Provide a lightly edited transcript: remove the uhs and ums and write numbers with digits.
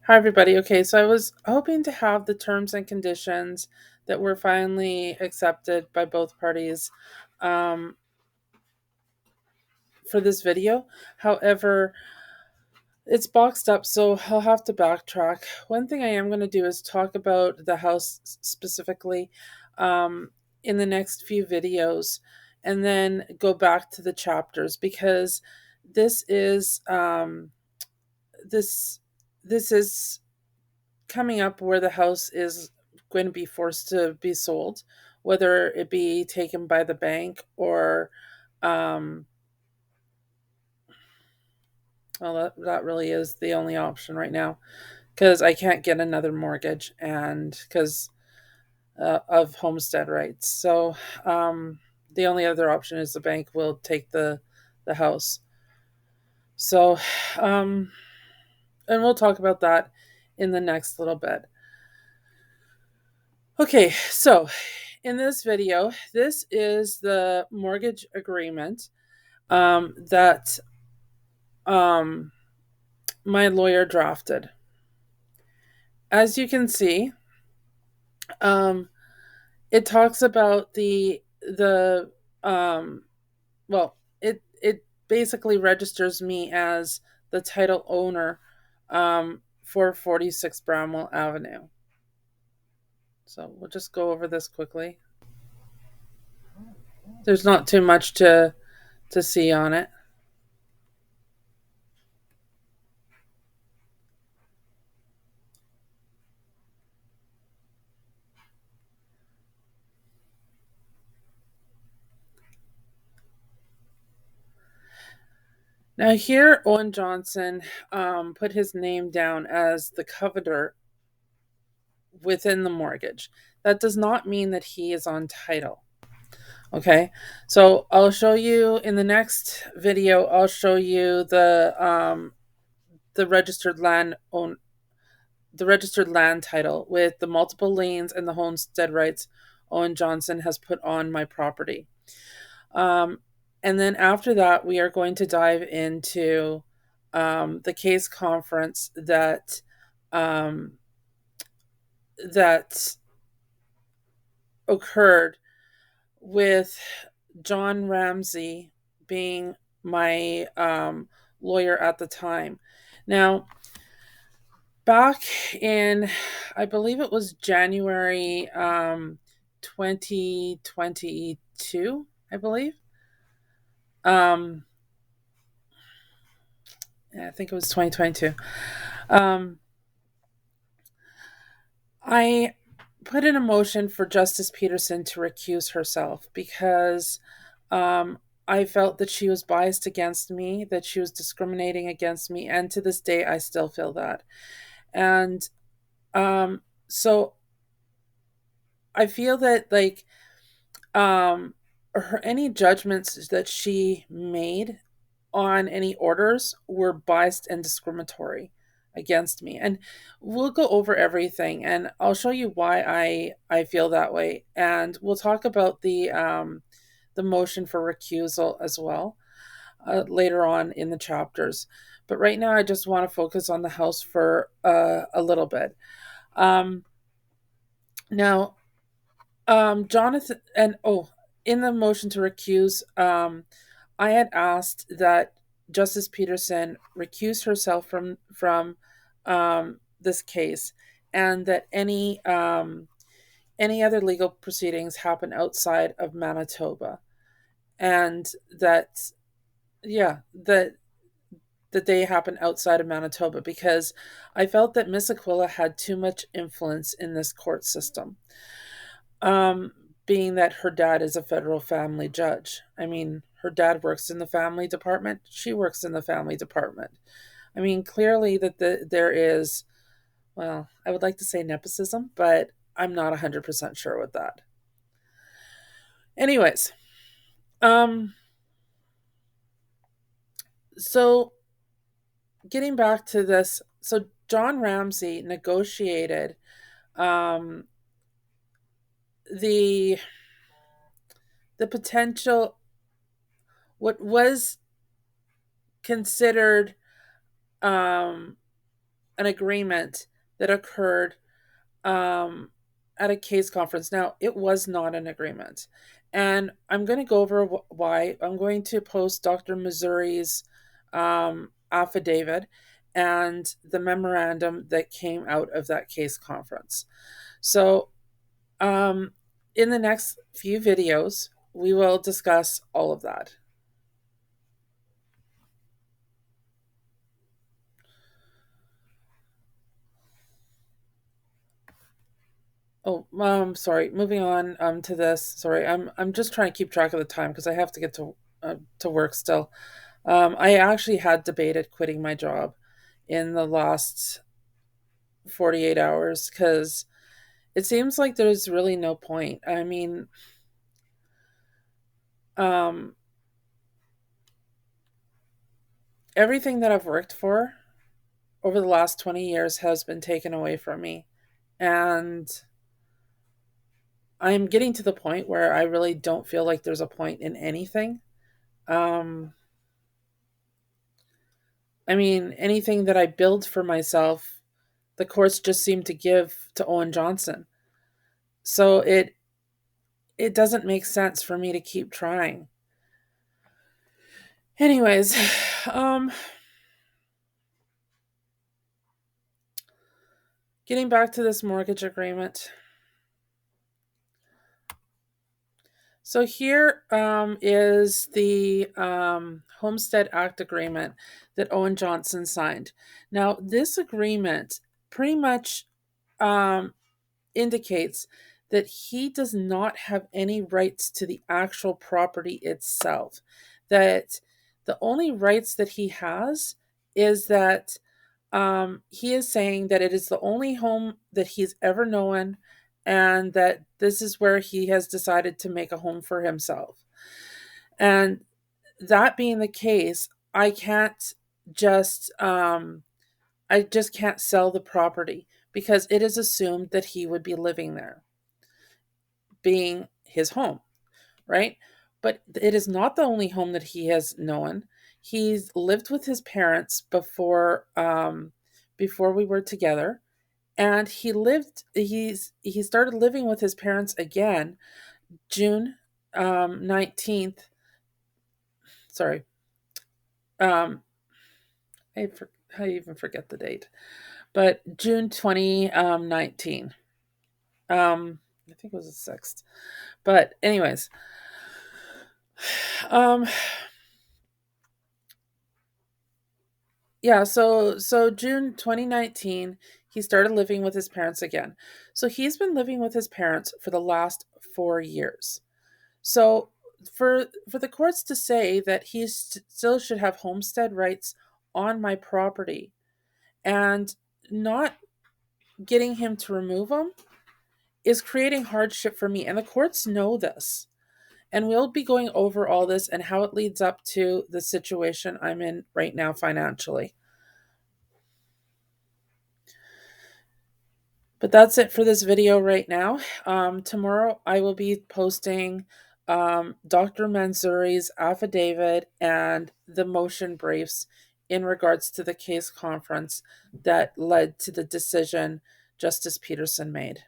Hi, everybody. Okay, so I was hoping to have the terms and conditions that were finally accepted by both parties um, for this video. However, it's boxed up, so I'll have to backtrack. One thing I am going to do is talk about the house specifically um, in the next few videos, and then go back to the chapters because this is this this is coming up where the house is going to be forced to be sold, whether it be taken by the bank or, um, well, that really is the only option right now because I can't get another mortgage and because of homestead rights. So the only other option is the bank will take the house. So, um, and we'll talk about that in the next little bit. Okay, so in this video, this is the mortgage agreement that um, my lawyer drafted. As you can see, um, it talks about the well, it basically registers me as the title owner for 46 Bramwell Avenue. So we'll just go over this quickly. There's not too much to see on it. Now, here, Owen Johnson put his name down as the covetor within the mortgage. That does not mean that he is on title. Okay, so I'll show you in the next video. I'll show you the registered the registered land title with the multiple liens and the homestead rights Owen Johnson has put on my property. Um, and then after that, we are going to dive into the case conference um, that occurred with John Ramsey being my lawyer at the time. Now, back in, I believe it was January 2022, I believe. Um, I think it was 2022. Um, I put in a motion for Justice Peterson to recuse herself because I felt that she was biased against me, that she was discriminating against me, and to this day, I still feel that. And so I feel that, like, any judgments that she made on any orders were biased and discriminatory against me. And we'll go over everything and I'll show you why I feel that way. And we'll talk about the motion for recusal as well later on in the chapters. But right now I just want to focus on the house for a little bit. Um, now, Jonathan, and oh, in the motion to recuse, I had asked that Justice Peterson recuse herself from this case, and that any other legal proceedings happen outside of Manitoba, and that yeah that they happen outside of Manitoba because I felt that Miss Aquila had too much influence in this court system. Um, Being that her dad is a federal family judge. I mean, her dad works in the family department. She works in the family department. I mean, clearly that there is, well, I would like to say nepotism, but I'm not 100% sure with that. Anyways, um, so getting back to this, so John Ramsey negotiated um, the the potential, what was considered um, an agreement that occurred at a case conference. Now, it was not an agreement. And I'm going to go over why. I'm going to post Dr. Missouri's affidavit and the memorandum that came out of that case conference. So, in the next few videos, we will discuss all of that. Oh, sorry. Moving on to this. Sorry, I'm just trying to keep track of the time because I have to get to work still. I actually had debated quitting my job in the last 48 hours because it seems like there's really no point. I mean, um, everything that I've worked for over the last 20 years has been taken away from me, and I'm getting to the point where I really don't feel like there's a point in anything. Um, I mean, anything that I build for myself, the courts just seem to give to Owen Johnson. So it doesn't make sense for me to keep trying. Anyways, um getting back to this mortgage agreement. So here is the Homestead Act agreement that Owen Johnson signed. Now, this agreement pretty much um, indicates that he does not have any rights to the actual property itself. That the only rights that he has is that he is saying that it is the only home that he's ever known and that this is where he has decided to make a home for himself. And that being the case, I can't just I just can't sell the property because it is assumed that he would be living there, being his home, right? But it is not the only home that he has known. He's lived with his parents before we were together, and he started living with his parents again June 19th. Sorry, um, I even forget the date, but June 2019. I think it was the 6th. But anyways, um, yeah. So June 2019, he started living with his parents again. So he's been living with his parents for the last 4 years. So for the courts to say that he still should have homestead rights on my property and not getting him to remove them is creating hardship for me, and the courts know this. And we'll be going over all this and how it leads up to the situation I'm in right now financially. But that's it for this video right now. Tomorrow I will be posting Dr. Mansouri's affidavit and the motion briefs in regards to the case conference that led to the decision Justice Peterson made.